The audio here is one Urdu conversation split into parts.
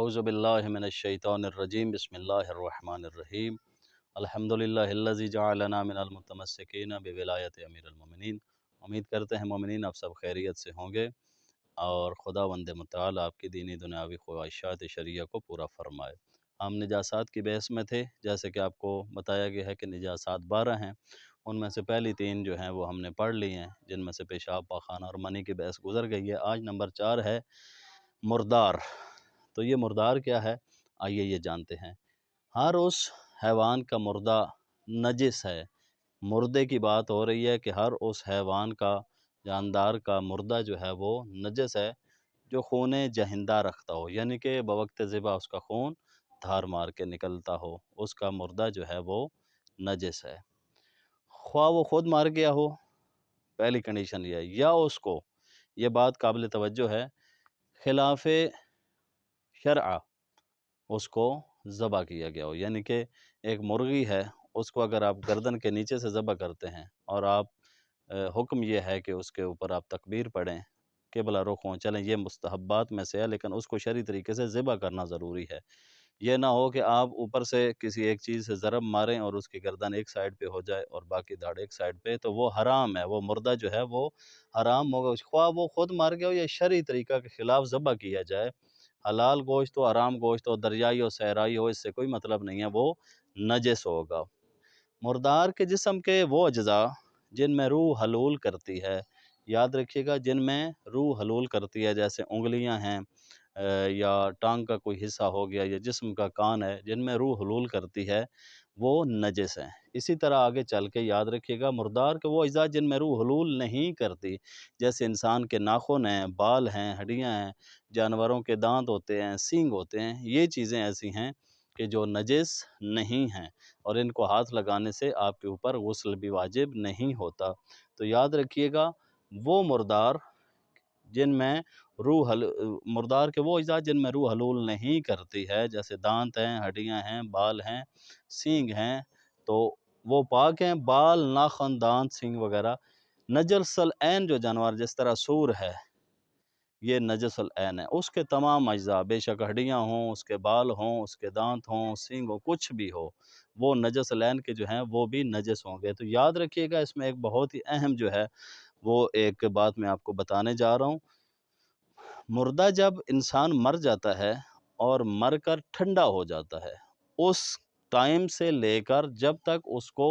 اعوذ باللہ من الشیطان الرجیم بسم اللہ الرحمن الرحیم الحمدللہ الذی جعلنا من المتمسکین بولایت امیر المومنین۔ امید کرتے ہیں مومنین آپ سب خیریت سے ہوں گے اور خداوند متعال آپ کی دینی دنیاوی خواہشات شرعیہ کو پورا فرمائے۔ ہم نجاسات کی بحث میں تھے، جیسے کہ آپ کو بتایا گیا ہے کہ نجاسات 12 ہیں، ان میں سے پہلی 3 جو ہیں وہ ہم نے پڑھ لی ہیں، جن میں سے پیشاب، پاخانہ اور منی کی بحث گزر گئی ہے۔ آج نمبر 4 ہے مردار۔ تو یہ مردار کیا ہے؟ آئیے یہ جانتے ہیں۔ ہر اس حیوان کا مردہ نجس ہے۔ مردے کی بات ہو رہی ہے کہ ہر اس حیوان کا، جاندار کا مردہ جو ہے وہ نجس ہے جو خون جہندہ رکھتا ہو، یعنی کہ بوقت ذبح اس کا خون دھار مار کے نکلتا ہو، اس کا مردہ جو ہے وہ نجس ہے۔ خواہ وہ خود مار گیا ہو، پہلی کنڈیشن یہ ہے، یا اس کو، یہ بات قابل توجہ ہے، خلاف شرع اس کو ذبح کیا گیا ہو، یعنی کہ ایک مرغی ہے، اس کو اگر آپ گردن کے نیچے سے ذبح کرتے ہیں اور آپ حکم یہ ہے کہ اس کے اوپر آپ تکبیر پڑھیں، قبلہ رخ ہوں، چلیں یہ مستحبات میں سے ہے، لیکن اس کو شرعی طریقے سے ذبح کرنا ضروری ہے۔ یہ نہ ہو کہ آپ اوپر سے کسی ایک چیز سے ضرب ماریں اور اس کی گردن ایک سائڈ پہ ہو جائے اور باقی دھاڑ ایک سائڈ پہ، تو وہ حرام ہے، وہ مردہ جو ہے وہ حرام ہوگا۔ خواہ وہ خود مار گیا ہو یا شرعی طریقہ کے خلاف ذبح کیا جائے، حلال گوشت ہو، حرام گوشت ہو، دریائی ہو، صحرائی ہو، اس سے کوئی مطلب نہیں ہے، وہ نجس ہوگا۔ مردار کے جسم کے وہ اجزاء جن میں روح حلول کرتی ہے، یاد رکھیے گا، جن میں روح حلول کرتی ہے، جیسے انگلیاں ہیں یا ٹانگ کا کوئی حصہ ہو گیا یا جسم کا کان ہے، جن میں روح حلول کرتی ہے وہ نجس ہیں۔ اسی طرح آگے چل کے یاد رکھیے گا، مردار کے وہ اجزاء جن میں روح حلول نہیں کرتی، جیسے انسان کے ناخن ہیں، بال ہیں، ہڈیاں ہیں، جانوروں کے دانت ہوتے ہیں، سینگ ہوتے ہیں، یہ چیزیں ایسی ہیں کہ جو نجس نہیں ہیں اور ان کو ہاتھ لگانے سے آپ کے اوپر غسل بھی واجب نہیں ہوتا۔ تو یاد رکھیے گا، وہ مردار جن میں مردار کے وہ اجزاء جن میں روح حلول نہیں کرتی ہے، جیسے دانت ہیں، ہڈیاں ہیں، بال ہیں، سینگ ہیں، تو وہ پاک ہیں۔ بال، ناخن، دانت، سینگ وغیرہ نجس العین جو جانور، جس طرح سور ہے، یہ نجس العین ہے، اس کے تمام اجزاء، بے شک ہڈیاں ہوں، اس کے بال ہوں، اس کے دانت ہوں، سینگ ہو، کچھ بھی ہو، وہ نجس العین کے جو ہیں وہ بھی نجس ہوں گے۔ تو یاد رکھیے گا، اس میں ایک بہت ہی اہم جو ہے وہ ایک بات میں آپ کو بتانے جا رہا ہوں۔ مردہ جب انسان مر جاتا ہے اور مر کر ٹھنڈا ہو جاتا ہے، اس ٹائم سے لے کر جب تک اس کو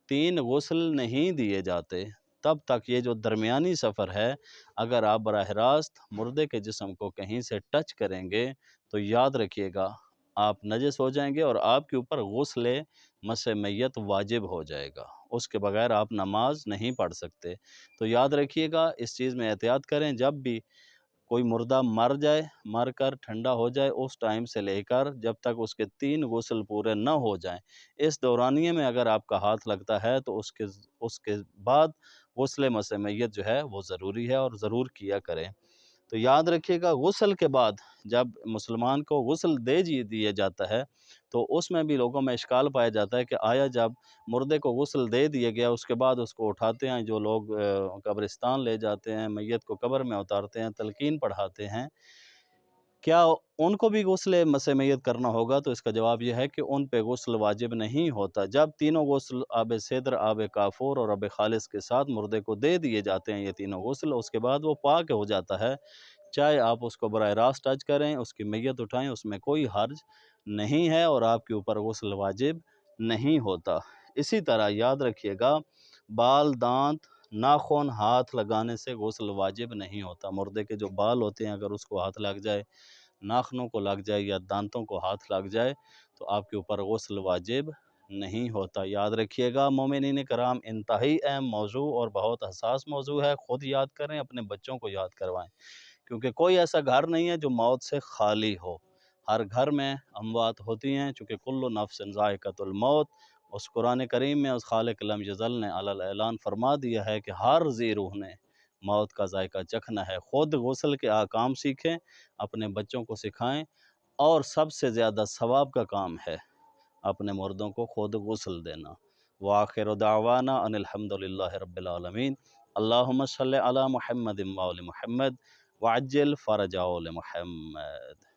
3 غسل نہیں دیے جاتے، تب تک یہ جو درمیانی سفر ہے، اگر آپ براہ راست مردے کے جسم کو کہیں سے ٹچ کریں گے تو یاد رکھیے گا آپ نجس ہو جائیں گے اور آپ کے اوپر غسل مسح میت واجب ہو جائے گا، اس کے بغیر آپ نماز نہیں پڑھ سکتے۔ تو یاد رکھیے گا، اس چیز میں احتیاط کریں، جب بھی کوئی مردہ مر جائے، مر کر ٹھنڈا ہو جائے، اس ٹائم سے لے کر جب تک اس کے 3 غسل پورے نہ ہو جائیں، اس دورانیے میں اگر آپ کا ہاتھ لگتا ہے تو اس کے بعد غسل مسح میت جو ہے وہ ضروری ہے اور ضرور کیا کریں۔ تو یاد رکھیے گا، غسل کے بعد جب مسلمان کو غسل دے دیا جاتا ہے تو اس میں بھی لوگوں میں اشکال پایا جاتا ہے کہ آیا جب مردے کو غسل دے دیا گیا، اس کے بعد اس کو اٹھاتے ہیں جو لوگ قبرستان لے جاتے ہیں، میت کو قبر میں اتارتے ہیں، تلقین پڑھاتے ہیں، کیا ان کو بھی غسل مسح میت کرنا ہوگا؟ تو اس کا جواب یہ ہے کہ ان پہ غسل واجب نہیں ہوتا۔ جب تینوں غسل آب سدر، آب کافور اور آب خالص کے ساتھ مردے کو دے دیے جاتے ہیں، یہ تینوں غسل، اس کے بعد وہ پاک ہو جاتا ہے، چاہے آپ اس کو براہ راست ٹچ کریں، اس کی میت اٹھائیں، اس میں کوئی حرج نہیں ہے اور آپ کے اوپر غسل واجب نہیں ہوتا۔ اسی طرح یاد رکھیے گا، بال، دانت، ناخن، ہاتھ لگانے سے غسل واجب نہیں ہوتا۔ مردے کے جو بال ہوتے ہیں، اگر اس کو ہاتھ لگ جائے، ناخنوں کو لگ جائے یا دانتوں کو ہاتھ لگ جائے تو آپ کے اوپر غسل واجب نہیں ہوتا۔ یاد رکھیے گا مومنین کرام، انتہائی اہم موضوع اور بہت حساس موضوع ہے، خود یاد کریں، اپنے بچوں کو یاد کروائیں، کیونکہ کوئی ایسا گھر نہیں ہے جو موت سے خالی ہو، ہر گھر میں اموات ہوتی ہیں، چونکہ کل نفس ذائقۃ الموت، اس قرآن کریم میں اس خالق لم یزل نے علی الاعلان فرما دیا ہے کہ ہر ذی روح نے موت کا ذائقہ چکھنا ہے۔ خود غسل کے احکام سیکھیں، اپنے بچوں کو سکھائیں، اور سب سے زیادہ ثواب کا کام ہے اپنے مردوں کو خود غسل دینا۔ وآخر دعوانا ان الحمد للہ رب العالمین۔ اللہم صلی علی محمد و آل محمد وعجل فرجہ آل محمد۔